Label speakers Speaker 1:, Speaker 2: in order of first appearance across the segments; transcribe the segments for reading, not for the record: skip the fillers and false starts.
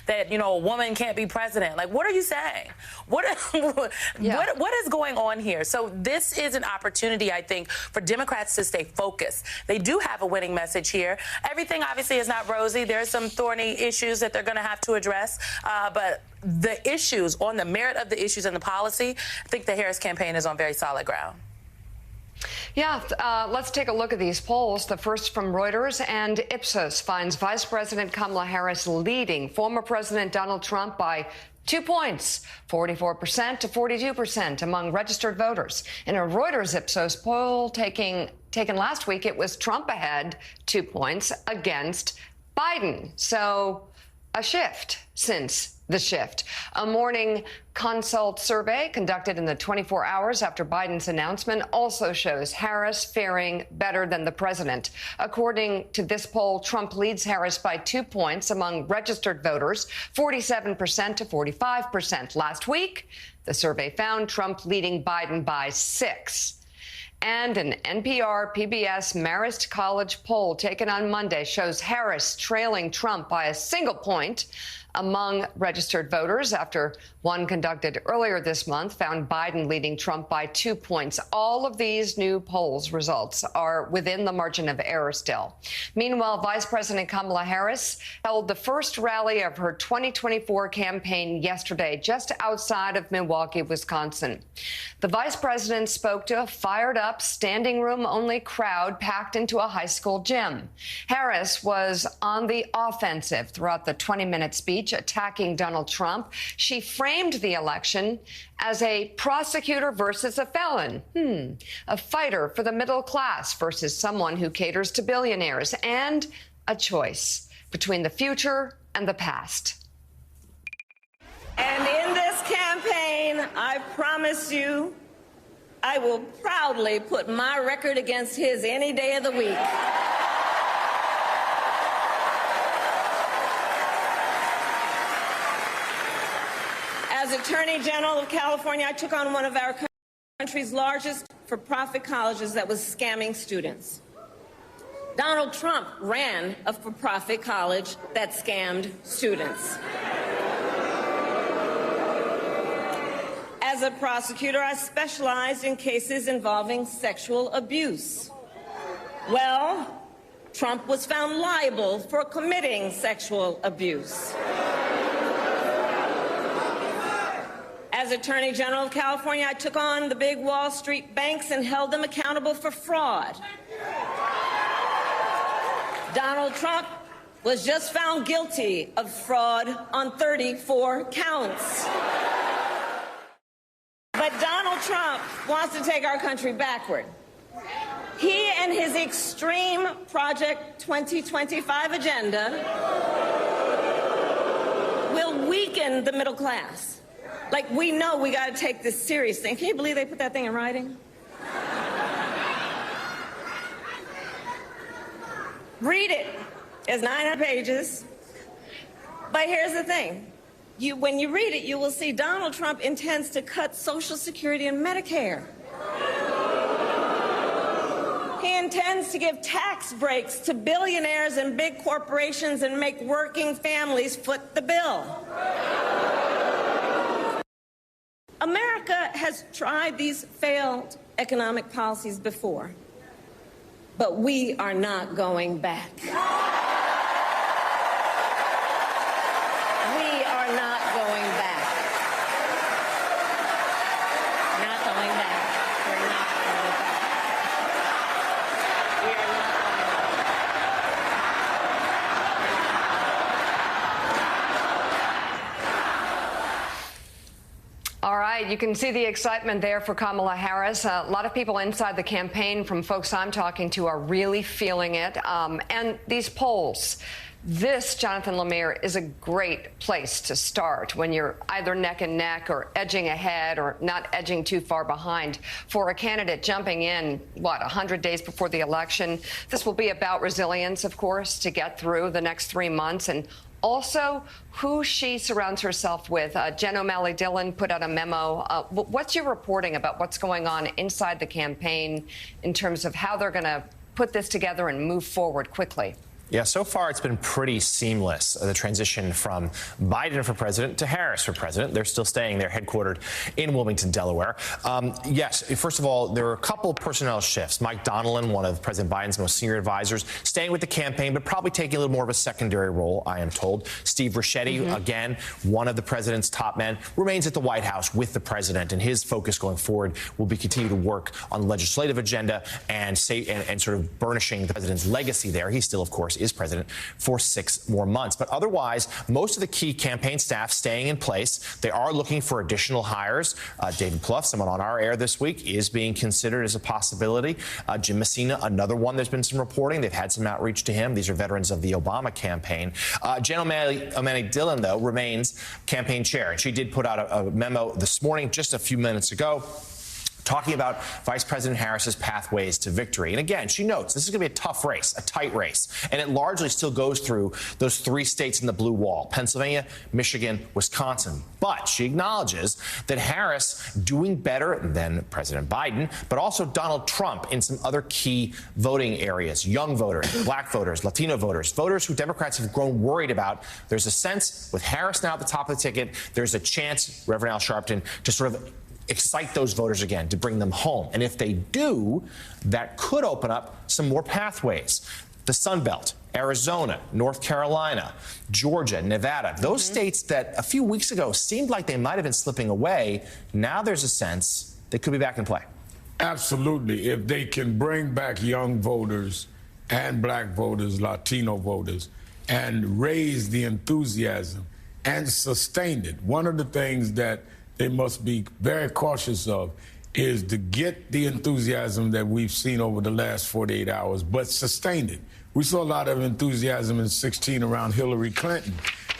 Speaker 1: that, you know, a woman can't be president. Like, what are you saying? What is going on here? So this is an opportunity, I think, for Democrats to stay focused. They do have a winning message here. Everything obviously is not rosy. There's some thorny issues that they're going to have to address. But the issues, on the merit of the issues and the policy, I think the Harris campaign is on very solid ground.
Speaker 2: Yeah, let's take a look at these polls. The first from Reuters, and Ipsos finds Vice President Kamala Harris leading former President Donald Trump by 2 points, 44% to 42% among registered voters. In a Reuters Ipsos poll taken last week, it was Trump ahead 2 points against Biden. So a shift since the shift. A morning consult survey conducted in the 24 hours after Biden's announcement also shows Harris faring better than the president. According to this poll, Trump leads Harris by 2 points among registered voters, 47% to 45%. Last week, the survey found Trump leading Biden by 6. And an NPR PBS Marist College poll taken on Monday shows Harris trailing Trump by a single point among registered voters after one conducted earlier this month found Biden leading Trump by 2 points. All of these new polls results are within the margin of error still. Meanwhile, Vice President Kamala Harris held the first rally of her 2024 campaign yesterday just outside of Milwaukee, Wisconsin. The vice president spoke to a fired-up, standing-room-only crowd packed into a high school gym. Harris was on the offensive throughout the 20-minute speech, attacking Donald Trump. She framed the election as a prosecutor versus a felon, a fighter for the middle class versus someone who caters to billionaires, and a choice between the future and the past.
Speaker 3: And in this campaign, I promise you, I will proudly put my record against his any day of the week. As Attorney General of California, I took on one of our country's largest for-profit colleges that was scamming students. Donald Trump ran a for-profit college that scammed students. As a prosecutor, I specialized in cases involving sexual abuse. Well, Trump was found liable for committing sexual abuse. As Attorney General of California, I took on the big Wall Street banks and held them accountable for fraud. Donald Trump was just found guilty of fraud on 34 counts. But Donald Trump wants to take our country backward. He and his extreme Project 2025 agenda will weaken the middle class. Like, we know we got to take this seriously. Can you believe they put that thing in writing? Read it. It's 900 pages. But here's the thing. When you read it, you will see Donald Trump intends to cut Social Security and Medicare. He intends to give tax breaks to billionaires and big corporations and make working families foot the bill. America has tried these failed economic policies before, but we are not going back. We are not going back. Not going back. We're not going back. We are not going back.
Speaker 2: All right, you can see the excitement there for Kamala Harris. A lot of people inside the campaign, from folks I'm talking to, are really feeling it. And these polls, this, Jonathan Lemire, is a great place to start when you're either neck and neck or edging ahead or not edging too far behind. For a candidate jumping in, 100 days before the election, this will be about resilience, of course, to get through the next 3 months, and also who she surrounds herself with. Jen O'Malley-Dillon put out a memo. What's your reporting about what's going on inside the campaign in terms of how they're going to put this together and move forward quickly?
Speaker 4: Yeah, so far it's been pretty seamless, the transition from Biden for president to Harris for president. They're still staying there, headquartered in Wilmington, Delaware. Yes, first of all, there are a couple personnel shifts. Mike Donilon, one of President Biden's most senior advisors, staying with the campaign, but probably taking a little more of a secondary role, I am told. Steve Ricchetti, again, one of the president's top men, remains at the White House with the president, and his focus going forward will be continue to work on the legislative agenda and sort of burnishing the president's legacy there. He still, of course, is president for 6 more months. But otherwise, most of the key campaign staff staying in place. They are looking for additional hires. David Plouffe, someone on our air this week, is being considered as a possibility. Jim Messina, another one. There's been some reporting. They've had some outreach to him. These are veterans of the Obama campaign. Jen O'Malley Dillon, though, remains campaign chair. And she did put out a memo this morning, just a few minutes ago, talking about Vice President Harris's pathways to victory. And again, she notes this is going to be a tough race, a tight race. And it largely still goes through those 3 states in the blue wall, Pennsylvania, Michigan, Wisconsin. But she acknowledges that Harris doing better than President Biden, but also Donald Trump in some other key voting areas, young voters, black voters, Latino voters, voters who Democrats have grown worried about. There's a sense with Harris now at the top of the ticket, there's a chance, Reverend Al Sharpton, to sort of excite those voters again, to bring them home. And if they do, that could open up some more pathways. The Sun Belt, Arizona, North Carolina, Georgia, Nevada, those states that a few weeks ago seemed like they might have been slipping away, now there's a sense they could be back in play.
Speaker 5: Absolutely. If they can bring back young voters and black voters, Latino voters, and raise the enthusiasm and sustain it. One of the things that they must be very cautious of is to get the enthusiasm that we've seen over the last 48 hours, but sustain it. We saw a lot of enthusiasm in 16 around Hillary Clinton.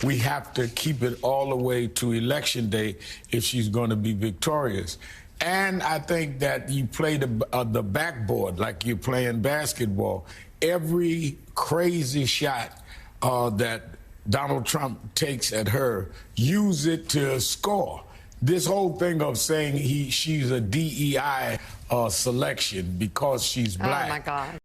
Speaker 5: We have to keep it all the way to Election Day if she's going to be victorious. And I think that you play the backboard like you're playing basketball. Every crazy shot that Donald Trump takes at her, use it to score. This whole thing of saying she's a DEI selection because she's black.
Speaker 2: Oh, my God.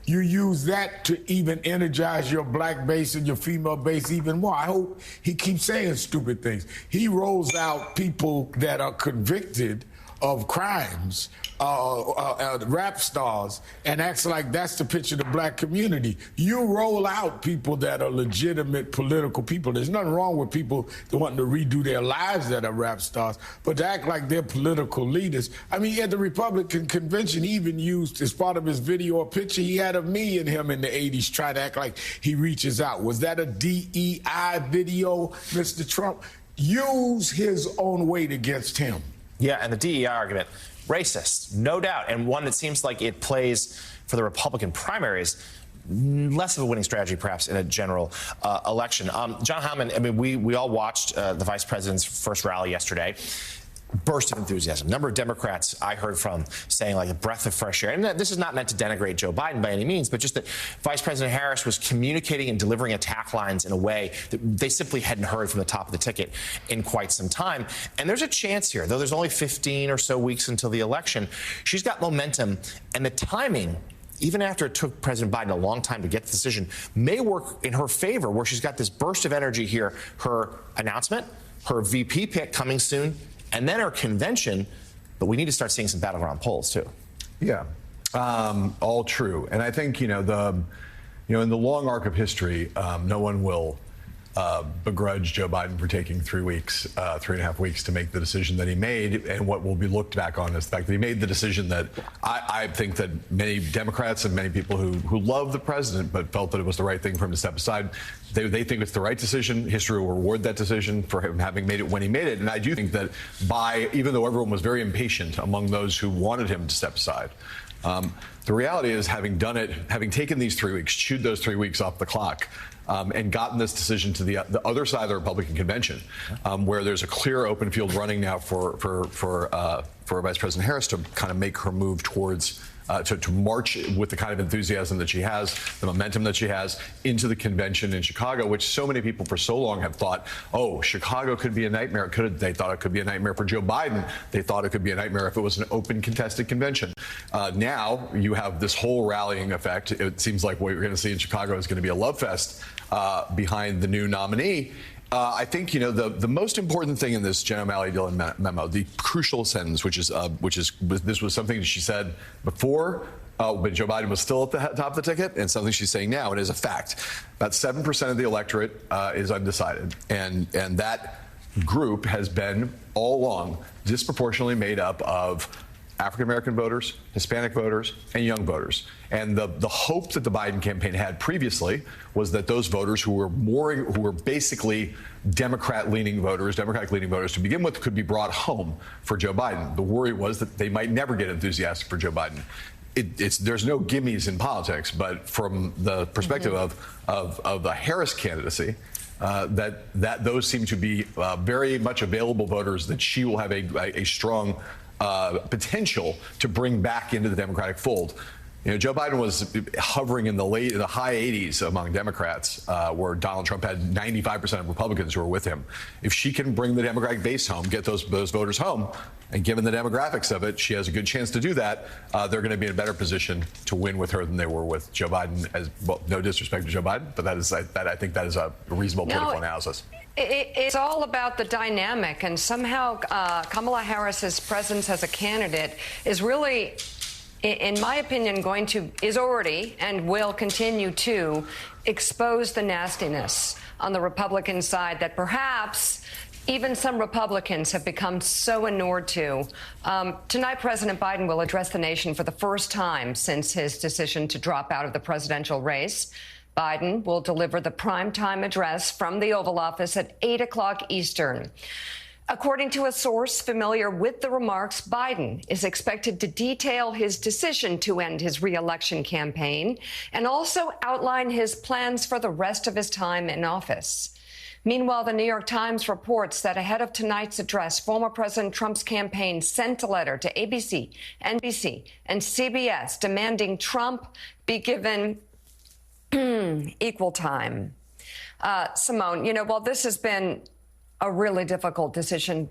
Speaker 5: You use that to even energize your black base and your female base even more. I hope he keeps saying stupid things. He rolls out people that are convicted of crimes, rap stars, and acts like that's the picture of the black community. You roll out people that are legitimate political people. There's nothing wrong with people that want to redo their lives that are rap stars, but to act like they're political leaders. I mean, at the Republican convention, he even used, as part of his video, a picture he had of me and him in the 80s, trying to act like he reaches out. Was that a DEI video, Mr. Trump? Use his own weight against him.
Speaker 4: Yeah, and the DEI argument, racist, no doubt, and one that seems like it plays for the Republican primaries less of a winning strategy, perhaps, in a general election. John Hammond, I mean, we all watched the vice president's first rally yesterday. Burst of enthusiasm. A number of Democrats I heard from saying like a breath of fresh air. And this is not meant to denigrate Joe Biden by any means, but just that Vice President Harris was communicating and delivering attack lines in a way that they simply hadn't heard from the top of the ticket in quite some time. And there's a chance here, though there's only 15 or so weeks until the election. She's got momentum, and the timing, even after it took President Biden a long time to get the decision, may work in her favor, where she's got this burst of energy here. Her announcement, her VP pick coming soon, and then our convention, but we need to start seeing some battleground polls too.
Speaker 6: Yeah, all true. And I think, in the long arc of history, no one will begrudge Joe Biden for taking 3 weeks, 3.5 weeks to make the decision that he made. And what will be looked back on is the fact that he made the decision that I think that many Democrats and many people who love the president but felt that it was the right thing for him to step aside, they think it's the right decision. History will reward that decision for him having made it when he made it. And I do think that even though everyone was very impatient among those who wanted him to step aside, the reality is, having done it, having taken these 3 weeks, chewed those 3 weeks off the clock, and gotten this decision to the other side of the Republican convention, where there's a clear open field running now for Vice President Harris to kind of make her move towards to march with the kind of enthusiasm that she has, the momentum that she has, into the convention in Chicago, which so many people for so long have thought, oh, Chicago could be a nightmare. They thought it could be a nightmare for Joe Biden. They thought it could be a nightmare if it was an open, contested convention. Now you have this whole rallying effect. It seems like what you're going to see in Chicago is going to be a love fest behind the new nominee. I think, the most important thing in this Jen O'Malley-Dillon memo, the crucial sentence, this was something that she said before, but Joe Biden was still at the top of the ticket, and something she's saying now, and it is a fact. About 7% of the electorate is undecided, and that group has been all along disproportionately made up of African-American voters, Hispanic voters, and young voters. And the hope that the Biden campaign had previously was that those voters who were basically Democratic-leaning voters to begin with could be brought home for Joe Biden. The worry was that they might never get enthusiastic for Joe Biden. There's no gimmies in politics, but from the perspective of the Harris candidacy, that those seem to be very much available voters that she will have a strong potential to bring back into the Democratic fold. Joe Biden was hovering in the high 80s among Democrats, where Donald Trump had 95% of Republicans who were with him. If she can bring the Democratic base home, get those voters home, and given the demographics of it, she has a good chance to do that. They're going to be in a better position to win with her than they were with Joe Biden. As well, no disrespect to Joe Biden, but I think that is a reasonable political analysis.
Speaker 2: It's all about the dynamic, and somehow Kamala Harris's presence as a candidate is really, in my opinion, is already and will continue to expose the nastiness on the Republican side that perhaps even some Republicans have become so inured to. Tonight, President Biden will address the nation for the first time since his decision to drop out of the presidential race. Biden will deliver the primetime address from the Oval Office at 8 o'clock Eastern. According to a source familiar with the remarks, Biden is expected to detail his decision to end his re-election campaign and also outline his plans for the rest of his time in office. Meanwhile, the New York Times reports that ahead of tonight's address, former President Trump's campaign sent a letter to ABC, NBC, and CBS demanding Trump be given equal time. Simone, while this has been a really difficult decision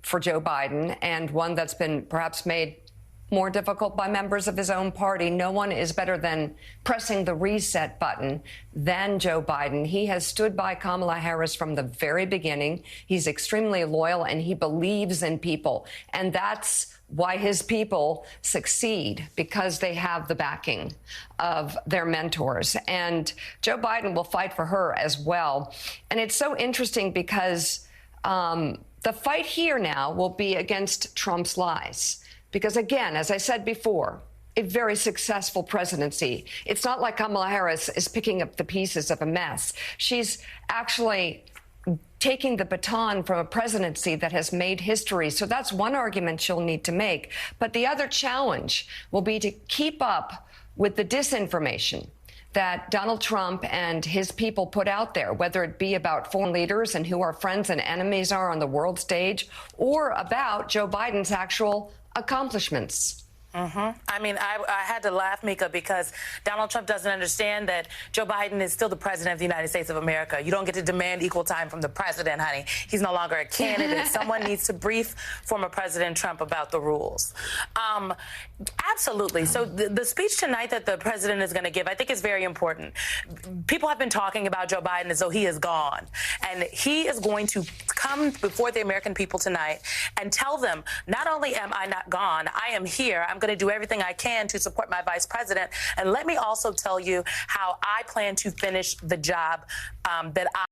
Speaker 2: for Joe Biden, and one that's been perhaps made more difficult by members of his own party, no one is better than pressing the reset button than Joe Biden. He has stood by Kamala Harris from the very beginning. He's extremely loyal, and he believes in people. And that's why his people succeed, because they have the backing of their mentors. And Joe Biden will fight for her as well. And it's so interesting because the fight here now will be against Trump's lies. Because, again, as I said before, a very successful presidency. It's not like Kamala Harris is picking up the pieces of a mess. She's actually taking the baton from a presidency that has made history. So that's one argument she'll need to make. But the other challenge will be to keep up with the disinformation that Donald Trump and his people put out there, whether it be about foreign leaders and who our friends and enemies are on the world stage, or about Joe Biden's actual accomplishments.
Speaker 1: I mean, I had to laugh, Mika, because Donald Trump doesn't understand that Joe Biden is still the president of the United States of America. You don't get to demand equal time from the president, honey. He's no longer a candidate. Someone needs to brief former President Trump about the rules. Absolutely. So the speech tonight that the president is going to give, I think, is very important. People have been talking about Joe Biden as though he is gone. And he is going to come before the American people tonight and tell them, not only am I not gone, I am here. I'm going to do everything I can to support my vice president. And let me also tell you how I plan to finish the job that I